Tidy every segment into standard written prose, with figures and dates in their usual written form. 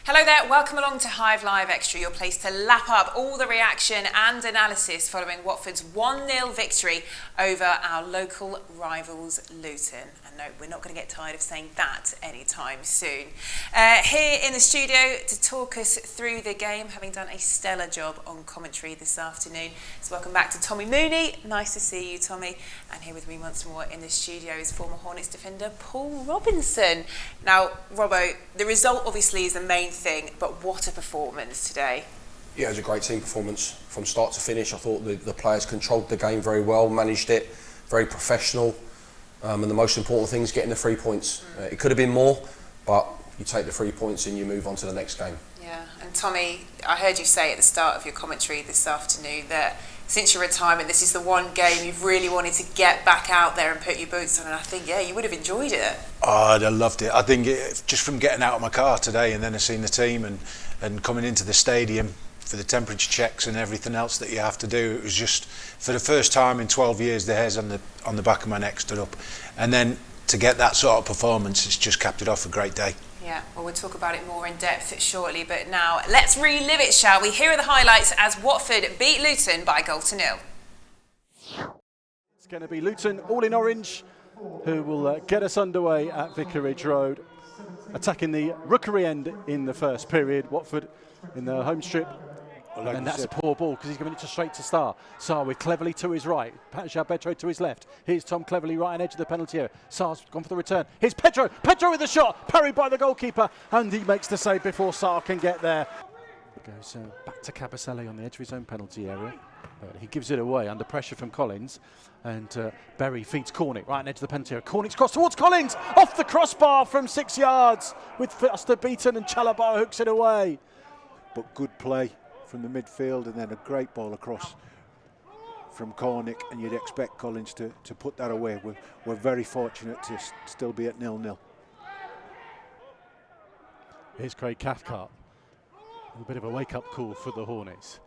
Hello there, welcome along to Hive Live Extra, your place to lap up all the reaction and analysis following Watford's 1-0 victory over our local rivals Luton. And no, we're not going to get tired of saying that anytime soon. Here in the studio to talk us through the game, having done a stellar job on commentary this afternoon. So welcome back to Tommy Mooney. Nice to see you, Tommy. And here with me once more in the studio is former Hornets defender Paul Robinson. Now, Robbo, the result obviously is the main thing, but what a performance today. Yeah, it was a great team performance from start to finish. I thought the players controlled the game very well, managed it, very professional, and the most important thing is getting the 3 points. It could have been more, but you take the 3 points and you move on to the next game. Yeah, and Tommy, I heard you say at the start of your commentary this afternoon that since your retirement, this is the one game you've really wanted to get back out there and put your boots on, and I think, yeah, you would have enjoyed it. Oh, I'd have loved it. I think just from getting out of my car today and then seeing the team and coming into the stadium for the temperature checks and everything else that you have to do, it was just, for the first time in 12 years, the hairs on the back of my neck stood up. And then to get that sort of performance, it's just capped it off a great day. Yeah, well, we'll talk about it more in depth shortly, but now let's relive it, shall we? Here are the highlights as Watford beat Luton by 1-0. It's going to be Luton, all in orange, who will get us underway at Vicarage Road, attacking the Rookery end in the first period. Watford in the home strip. Well, and that's a poor ball because he's giving it straight to Sarr. Sarr with Cleverly to his right. João Pedro to his left. Here's Tom Cleverly right on edge of the penalty area. Sarr's gone for the return. Here's Pedro. Pedro with the shot. Parried by the goalkeeper. And he makes the save before Sarr can get there. It goes back to Cabaselli on the edge of his own penalty area. He gives it away under pressure from Collins. And Berry feeds Cornick right on edge of the penalty area. Cornick's cross towards Collins. Off the crossbar from 6 yards. With Foster beaten and Chalobah hooks it away. But good play from the midfield, and then a great ball across from Cornick, and you'd expect Collins to put that away. We're very fortunate to still be at 0-0. Here's Craig Cathcart. A bit of a wake-up call for the Hornets.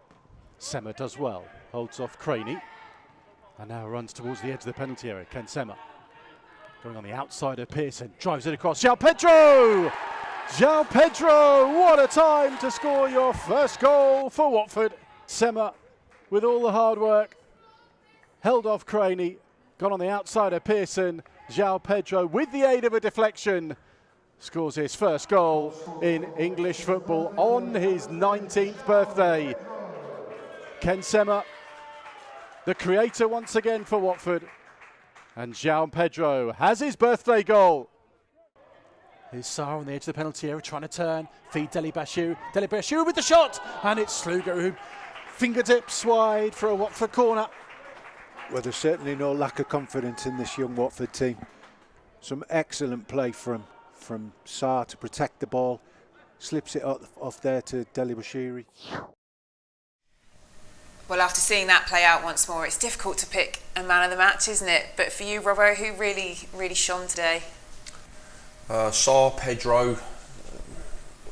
Sema does well, holds off Craney, and now runs towards the edge of the penalty area. Ken Sema going on the outside of Pearson, drives it across. João Pedro! João Pedro, what a time to score your first goal for Watford. Sema, with all the hard work, held off Craney, gone on the outside of Pearson. João Pedro, with the aid of a deflection, scores his first goal in English football on his 19th birthday. Ken Sema, the creator once again for Watford. And João Pedro has his birthday goal. Here's Sarr on the edge of the penalty area, trying to turn, feed Deli Bashiru. Deli Bashiru with the shot, and it's Sluga who fingertips wide for a Watford corner. Well, there's certainly no lack of confidence in this young Watford team. Some excellent play from Sarr to protect the ball, slips it off there to Deli Bashiru. Well, after seeing that play out once more, it's difficult to pick a man of the match, isn't it? But for you, Robbo, who really shone today? Sarr, Pedro,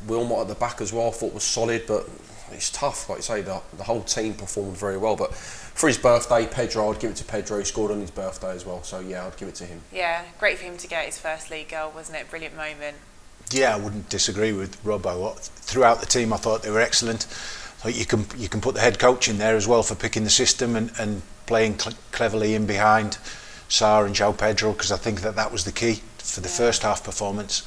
Wilmot at the back as well, I thought was solid, but it's tough. Like you say, the whole team performed very well. But for his birthday, Pedro, I'd give it to Pedro. He scored on his birthday as well, so yeah, I'd give it to him. Yeah, great for him to get his first league goal, wasn't it? Brilliant moment. Yeah, I wouldn't disagree with Robbo. Throughout the team, I thought they were excellent. You can put the head coach in there as well for picking the system and playing cleverly in behind Sarr and João Pedro, because I think that was the key for the first half performance.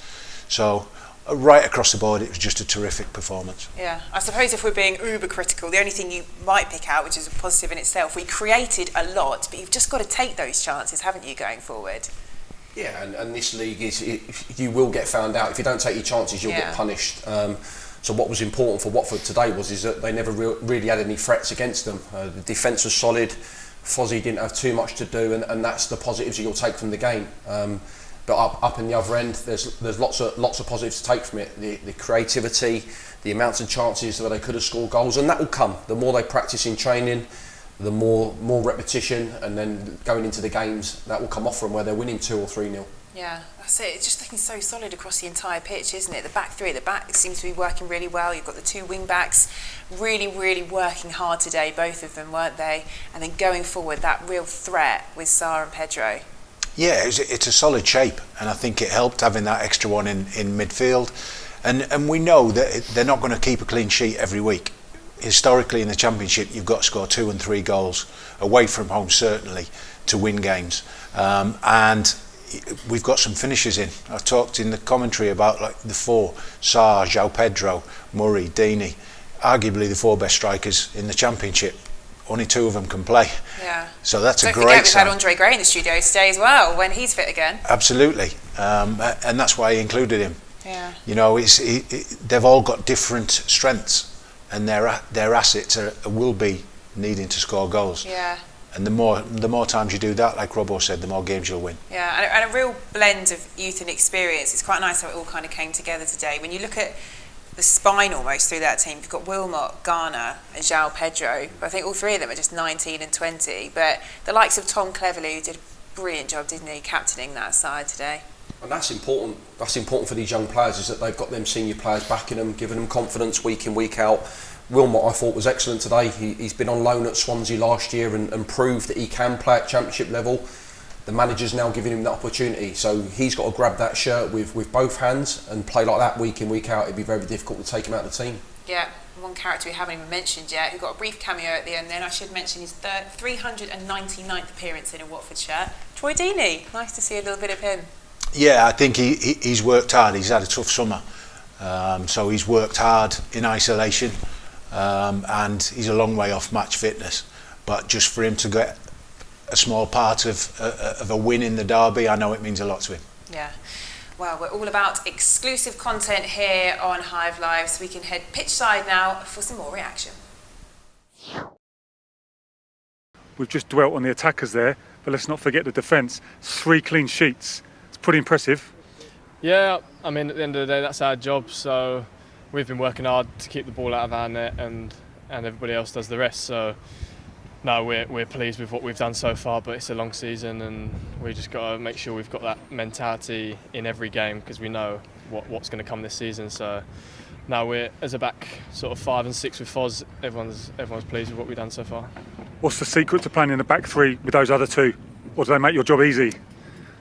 So right across the board, it was just a terrific performance. Yeah, I suppose if we're being uber critical, the only thing you might pick out, which is a positive in itself, we created a lot, but you've just got to take those chances, haven't you, going forward? Yeah, and this league you will get found out. If you don't take your chances, you'll get punished. So what was important for Watford today is that they never really had any threats against them. The defence was solid. Fozzie didn't have too much to do, and that's the positives you'll take from the game. But up in the other end, there's lots of positives to take from it. The creativity, the amounts of chances where they could have scored goals, and that will come. The more they practice in training, the more repetition, and then going into the games, that will come off from where they're winning 2 or 3-0. Yeah, that's it. It's just looking so solid across the entire pitch, isn't it? The back three at the back seems to be working really well. You've got the two wing backs really working hard today, both of them, weren't they? And then going forward, that real threat with Sarr and Pedro. Yeah, it's a solid shape, and I think it helped having that extra one in midfield. And we know that they're not going to keep a clean sheet every week. Historically in the Championship, you've got to score 2 and 3 goals away from home, certainly, to win games. And we've got some finishers in. I talked in the commentary about like the 4: Sarr, João Pedro, Murray, Deeney. Arguably the 4 best strikers in the Championship. Only 2 of them can play. Yeah. So that's a great sign. Don't forget we've had Andre Gray in the studio today as well, when he's fit again. Absolutely. And that's why I included him. Yeah. You know, they've all got different strengths, and their assets will be needing to score goals. Yeah. And the more times you do that, like Robbo said, the more games you'll win. Yeah, and a real blend of youth and experience. It's quite nice how it all kind of came together today. When you look at the spine almost through that team, you've got Wilmot, Ghana and João Pedro. I think all 3 of them are just 19 and 20. But the likes of Tom Cleverley did a brilliant job, didn't he, captaining that side today. And that's important. That's important for these young players, is that they've got them senior players backing them, giving them confidence week in, week out. Wilmot, I thought, was excellent today. He's been on loan at Swansea last year and proved that he can play at Championship level. The manager's now giving him that opportunity, so he's got to grab that shirt with both hands and play like that week in, week out. It'd be very difficult to take him out of the team. Yeah, one character we haven't even mentioned yet, who got a brief cameo at the end then, I should mention his 399th appearance in a Watford shirt, Troy Deeney. Nice to see a little bit of him. Yeah, I think he's worked hard. He's had a tough summer, so he's worked hard in isolation, and he's a long way off match fitness. But just for him to get a small part of a win in the derby, I know it means a lot to him. Yeah. Well, we're all about exclusive content here on Hive Live, so we can head pitch side now for some more reaction. We've just dwelt on the attackers there, but let's not forget the defence. 3 clean sheets. It's pretty impressive. Yeah, I mean, at the end of the day, that's our job. So we've been working hard to keep the ball out of our net, and everybody else does the rest. So no, we're pleased with what we've done so far, but it's a long season, and we just got to make sure we've got that mentality in every game, because we know what's going to come this season. So now we're, as a back sort of 5 and 6 with Foz, everyone's pleased with what we've done so far. What's the secret to playing in the back 3 with those other 2? Or do they make your job easy?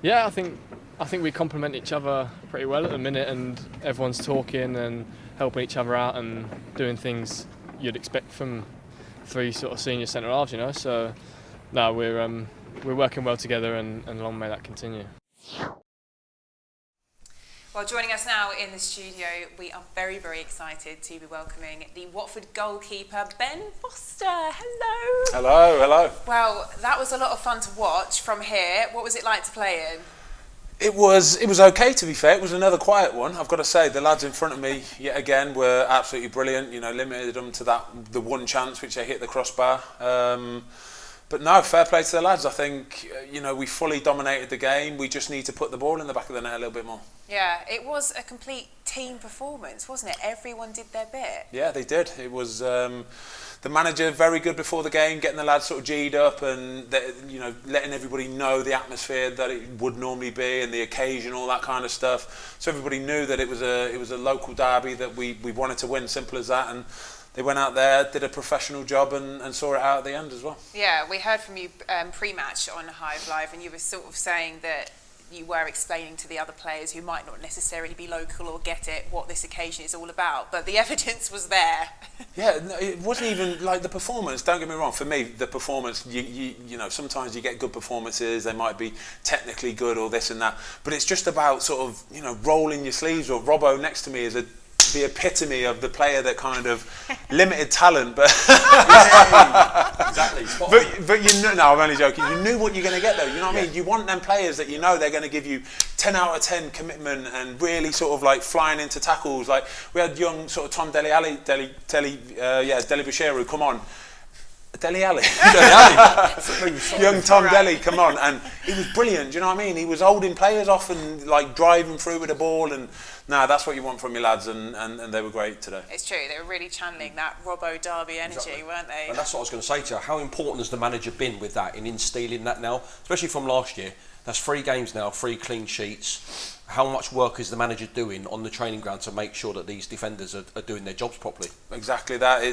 Yeah, I think we complement each other pretty well at the minute, and everyone's talking and helping each other out and doing things you'd expect from 3 sort of senior centre halves, you know. So no, we're working well together, and long may that continue. Well, joining us now in the studio, we are very, very excited to be welcoming the Watford goalkeeper, Ben Foster. Hello. Hello, hello. Well, that was a lot of fun to watch from here. What was it like to play in? It was okay, to be fair. It was another quiet one. I've got to say, the lads in front of me, yet again, were absolutely brilliant. You know, limited them to the one chance which they hit the crossbar. But no, fair play to the lads. I think, you know, we fully dominated the game. We just need to put the ball in the back of the net a little bit more. Yeah, it was a complete team performance, wasn't it? Everyone did their bit. Yeah, they did. It was the manager very good before the game, getting the lads sort of G'd up and you know, letting everybody know the atmosphere that it would normally be and the occasion, all that kind of stuff. So everybody knew that it was a local derby that we wanted to win. Simple as that. And they went out there, did a professional job, and saw it out at the end as well. Yeah, we heard from you pre-match on Hive Live, and you were sort of saying that you were explaining to the other players who might not necessarily be local or get it what this occasion is all about, but the evidence was there. Yeah, no, it wasn't even like the performance. Don't get me wrong. For me, the performance, you know, sometimes you get good performances. They might be technically good or this and that, but it's just about sort of, you know, rolling your sleeves. Or Robbo next to me is the epitome of the player that kind of limited talent, but exactly. But you know, no, I'm only joking. You knew what you're going to get though. You know what I mean? You want them players that you know they're going to give you 10 out of 10 commitment and really sort of like flying into tackles. Like we had young sort of Tom Deli Bashiru come on. Deli Ali. Young Tom Deli, come on, and he was brilliant. Do you know what I mean? He was holding players off and like driving through with the ball, and that's what you want from your lads, and they were great today. It's true, they were really channeling that Robbo Derby energy, weren't they? And that's what I was going to say to you. How important has the manager been with that, in instilling that now, especially from last year? That's 3 games now, 3 clean sheets. How much work is the manager doing on the training ground to make sure that these defenders are doing their jobs properly? Exactly that.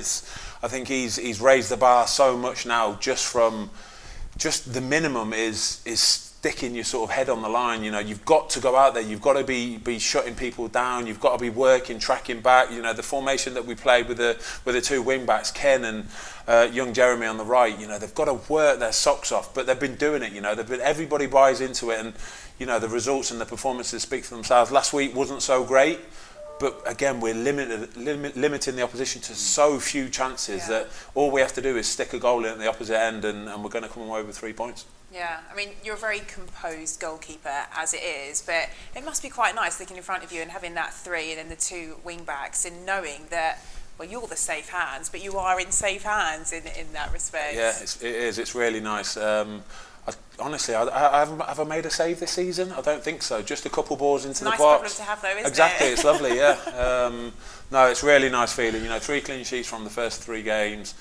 I think he's raised the bar so much now, just the minimum is sticking your sort of head on the line. You know, you've got to go out there, you've got to be shutting people down, you've got to be working, tracking back. You know, the formation that we played with the two wing backs, Ken and young Jeremy on the right, you know, they've got to work their socks off, but they've been doing it. You know, everybody buys into it, and you know, the results and the performances speak for themselves. Last week wasn't so great, but again, we're limiting the opposition to so few chances that all we have to do is stick a goal in at the opposite end, and we're going to come away with 3 points. Yeah, I mean, you're a very composed goalkeeper as it is, but it must be quite nice looking in front of you and having that 3 and then the 2 wing backs, and knowing that, well, you're the safe hands, but you are in safe hands in that respect. Yeah, it is. It's really nice. Honestly, have I made a save this season? I don't think so. Just a couple balls into the box. Nice problem to have, though, isn't it? Exactly, it's lovely. Yeah. No, it's really nice feeling. You know, 3 clean sheets from the first 3 games.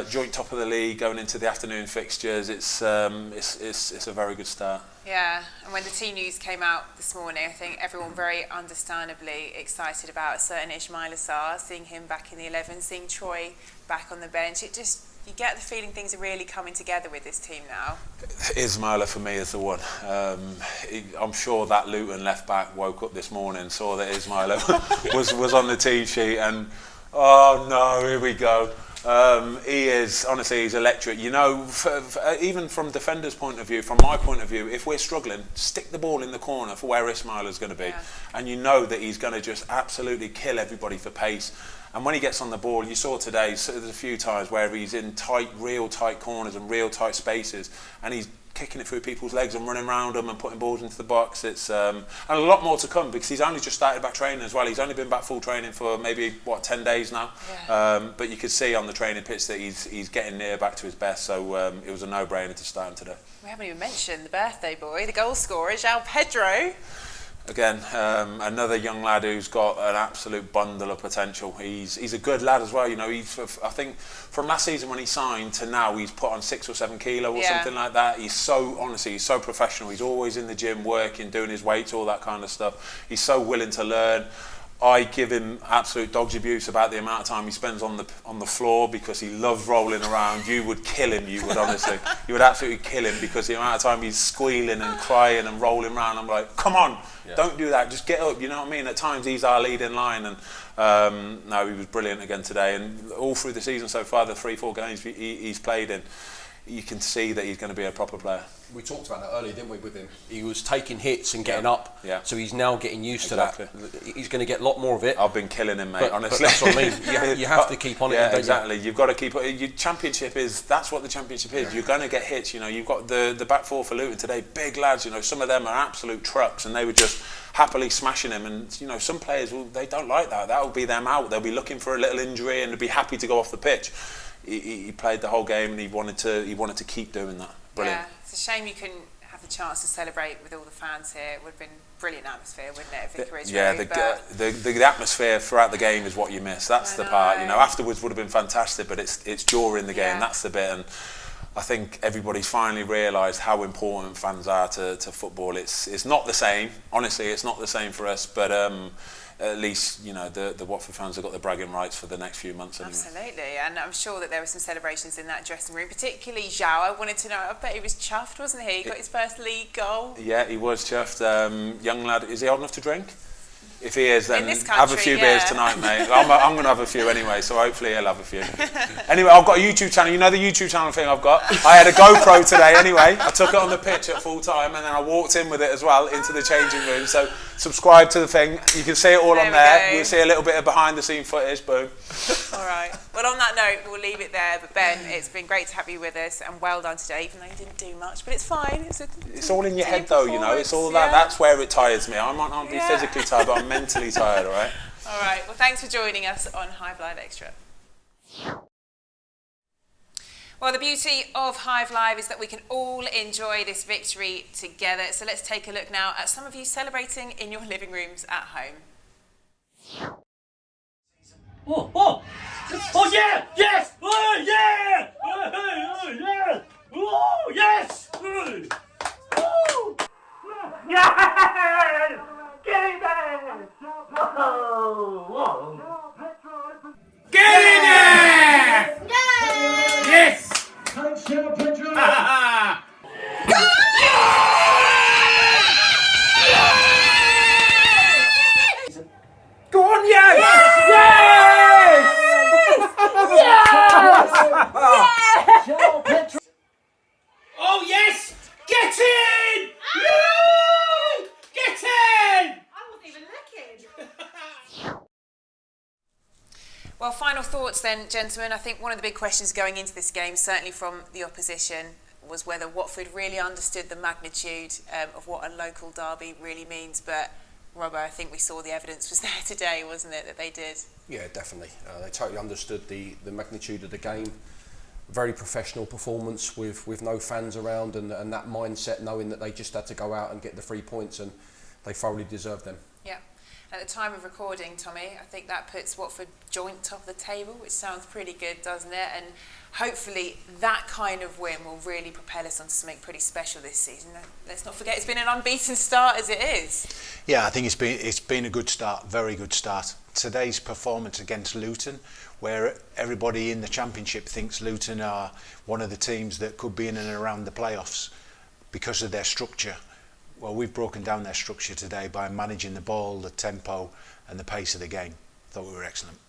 Joint top of the league going into the afternoon fixtures. It's a very good start. Yeah, and when the team news came out this morning, I think everyone very understandably excited about a certain Ismaïla Sarr, seeing him back in the 11, seeing Troy back on the bench. You get the feeling things are really coming together with this team now. Ismaïla for me is the one. I'm sure that Luton left back woke up this morning, saw that Ismaïla was on the team sheet, and oh no, here we go. He is, honestly, he's electric. You know, even from defenders' point of view, from my point of view, if we're struggling, stick the ball in the corner for where Ismaïla's going to be. Yeah. And you know that he's going to just absolutely kill everybody for pace. And when he gets on the ball, you saw today, so there's a few times where he's in real tight corners and real tight spaces, and he's kicking it through people's legs and running around them and putting balls into the box. It's and a lot more to come, because he's only just started back training as well. He's only been back full training for maybe 10 days now. Yeah. But you could see on the training pitch that he's getting near back to his best. So it was a no-brainer to start him today. We haven't even mentioned the birthday boy, the goal scorer, João Pedro. Again, another young lad who's got an absolute bundle of potential. He's a good lad as well. You know, I think from last season when he signed to now, he's put on 6 or 7 kilo or something like that. He's so professional. He's always in the gym working, doing his weights, all that kind of stuff. He's so willing to learn. I give him absolute dog's abuse about the amount of time he spends on the floor, because he loves rolling around. You would kill him, you would, honestly. You would absolutely kill him, because the amount of time he's squealing and crying and rolling around. I'm like, come on, don't do that, just get up, you know what I mean? At times he's our leading line, and no, he was brilliant again today. And all through the season so far, the 3-4 games he's played in, you can see that he's going to be a proper player. We talked about that earlier, didn't we, with him? He was taking hits and getting up, so he's now getting used to that. He's going to get a lot more of it. I've been killing him, mate, honestly. But that's what I mean. You have to keep on it. Yeah, exactly. You've got to keep it. Your championship that's what the championship is. You're going to get hits. You know, you've got the back four for Luton today, big lads. You know, some of them are absolute trucks, and they were just happily smashing him. And you know, some players, they don't like that. That'll be them out. They'll be looking for a little injury and they'll be happy to go off the pitch. He played the whole game, and he wanted to keep doing that. Brilliant. Yeah, it's a shame you couldn't have the chance to celebrate with all the fans here. It would have been brilliant atmosphere, wouldn't it, at Vicarage Road? The atmosphere throughout the game is what you miss. That's the part. You know, afterwards would have been fantastic, but it's during the game. That's the bit. And I think everybody's finally realised how important fans are to football. It's not the same. Honestly, it's not the same for us, but at least, you know, the Watford fans have got the bragging rights for the next few months anyway. Absolutely, and I'm sure that there were some celebrations in that dressing room, particularly João. I wanted to know, I bet he was chuffed, wasn't he? He got his first league goal. Yeah, he was chuffed. Young lad, is he old enough to drink? If he is, then have a few beers tonight, mate. I'm going to have a few anyway, so hopefully he'll have a few. Anyway, I've got a YouTube channel. You know the YouTube channel thing I've got? I had a GoPro today anyway. I took it on the pitch at full time, and then I walked in with it as well into the changing room. So subscribe to the thing. You can see it all on there. You'll see a little bit of behind the scene footage. Boom. All right. Well, on that note, we'll leave it there. But Ben, it's been great to have you with us, and well done today, even though you didn't do much. But it's fine. It's all in your head, though, you know. It's all that. That's where it tires me. I might not be physically tired, but I'm mentally tired. All right. All right. Well, thanks for joining us on Hive Live Extra. Well, the beauty of Hive Live is that we can all enjoy this victory together. So let's take a look now at some of you celebrating in your living rooms at home. Oh yeah! Yes! Oh yeah! Oh yeah! Oh yes! Oh! Yes! Get in there! Whoa! Get in there! Yes! Yes! Well, final thoughts then, gentlemen. I think one of the big questions going into this game, certainly from the opposition, was whether Watford really understood the magnitude of what a local derby really means. But, Robbo, I think we saw the evidence was there today, wasn't it, that they did? Yeah, definitely. They totally understood the magnitude of the game. Very professional performance with no fans around and that mindset, knowing that they just had to go out and get the 3 points, and they thoroughly deserved them. Yeah. At the time of recording, Tommy, I think that puts Watford joint top of the table, which sounds pretty good, doesn't it? And hopefully that kind of win will really propel us onto something pretty special this season. Let's not forget it's been an unbeaten start as it is. Yeah, I think it's been a good start, very good start. Today's performance against Luton, where everybody in the Championship thinks Luton are one of the teams that could be in and around the playoffs because of their structure. Well, we've broken down their structure today by managing the ball, the tempo and the pace of the game. Thought we were excellent.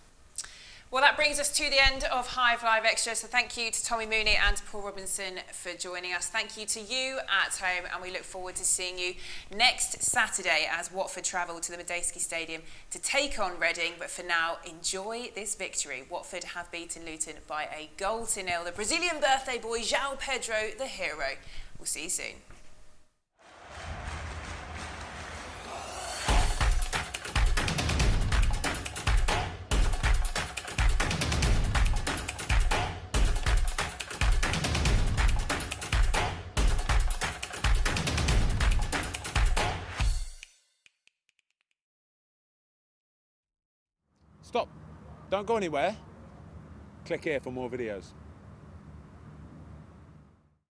Well, that brings us to the end of Hive Live Extra. So thank you to Tommy Mooney and Paul Robinson for joining us. Thank you to you at home, and we look forward to seeing you next Saturday as Watford travel to the Madejski Stadium to take on Reading. But for now, enjoy this victory. Watford have beaten Luton by a 0-0. The Brazilian birthday boy, João Pedro, the hero. We'll see you soon. Stop. Don't go anywhere. Click here for more videos.